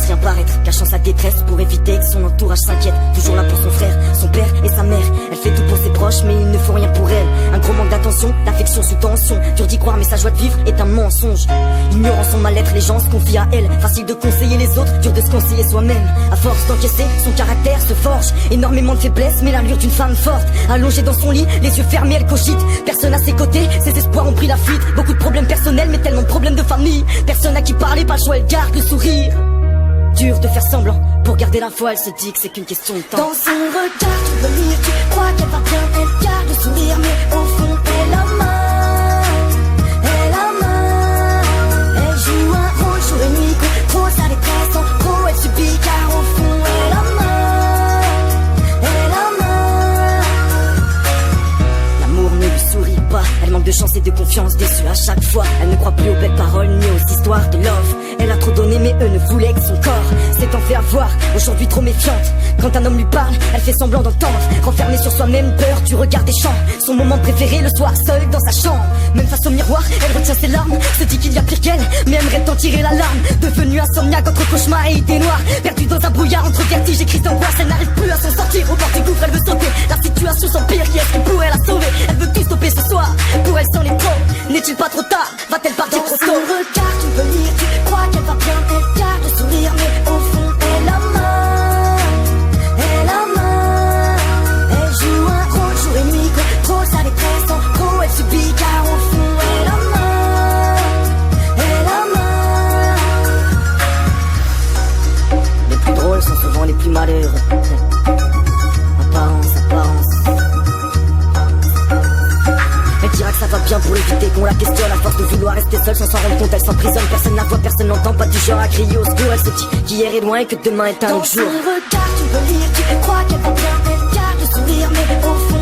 laisse rien paraître, cachant sa détresse pour éviter que son entourage s'inquiète. Toujours là pour son frère, son père et sa mère. Elle fait tout pour ses proches mais ils ne font rien pour elle. Un gros manque d'attention, d'affection sous tension. Dur d'y croire mais sa joie de vivre est un mensonge. Ignorant son mal-être, les gens se confient à elle. Facile de conseiller les autres, dur de se conseiller soi-même. À force d'encaisser, son caractère se forge. Énormément de faiblesse mais l'allure d'une femme forte. Allongée dans son lit, les yeux fermés, elle cogite. Personne à ses côtés, ses espoirs ont pris la fuite. Beaucoup de problèmes personnels mais tellement de problèmes de famille. Personne à qui parler, pas le choix, elle garde le sourire. Dur de faire semblant, pour garder la foi, elle se dit que c'est qu'une question de temps. Dans son regard, tu veux lire, tu crois qu'elle va bien, elle garde le sourire, mais au fond, elle a mal. Elle a mal. Elle joue un rôle jour et nuit, trop sa détresse, en gros, elle subit, car au fond, elle a mal. Elle a mal. L'amour ne lui sourit pas, elle manque de chance et de confiance, déçue à chaque fois. Elle ne croit plus aux belles paroles ni aux histoires de love. Elle a trop donné mais eux ne voulaient que son corps. S'étant fait avoir, aujourd'hui trop méfiante. Quand un homme lui parle, elle fait semblant d'entendre. Renfermée sur soi-même, peur du regard des champs. Son moment préféré, le soir, seule dans sa chambre. Même face au miroir, elle retient ses larmes. Se dit qu'il y a pire qu'elle, mais aimerait en tirer la larme. Devenue insomniaque entre cauchemar et idées noires. Perdue dans un brouillard entre vertige et crise d'angoisse. Elle n'arrive plus à s'en sortir, au bord du gouffre elle veut sauter. La situation s'empire, qui est-ce qui pourrait la sauver? Elle veut tout stopper ce soir, pour elle c'en est trop. N'est-il pas trop tard? Va-t-elle partir trop tôt? Dans son regard, tu veux lire, tu crois qu'elle va bien, elle garde le sourire, mais au fond, elle a mal. Elle a mal. Elle joue un rôle jour et nuit, trop sa détresse, en gros, elle subit, car au fond, elle a mal. Elle a mal. Les plus drôles sont souvent les plus malheureux. Apparence. Elle dira que ça va bien pour éviter qu'on la questionne. À force de vouloir rester seule sans s'en rendre compte, elle s'emprisonne. Personne la voit, personne n'entend, pas du genre à crier au secours. Elle se dit qu'hier est loin et que demain est un autre jour. Dans son regard, tu veux lire, tu crois qu'elle va bien, elle garde le sourire, mais au fond,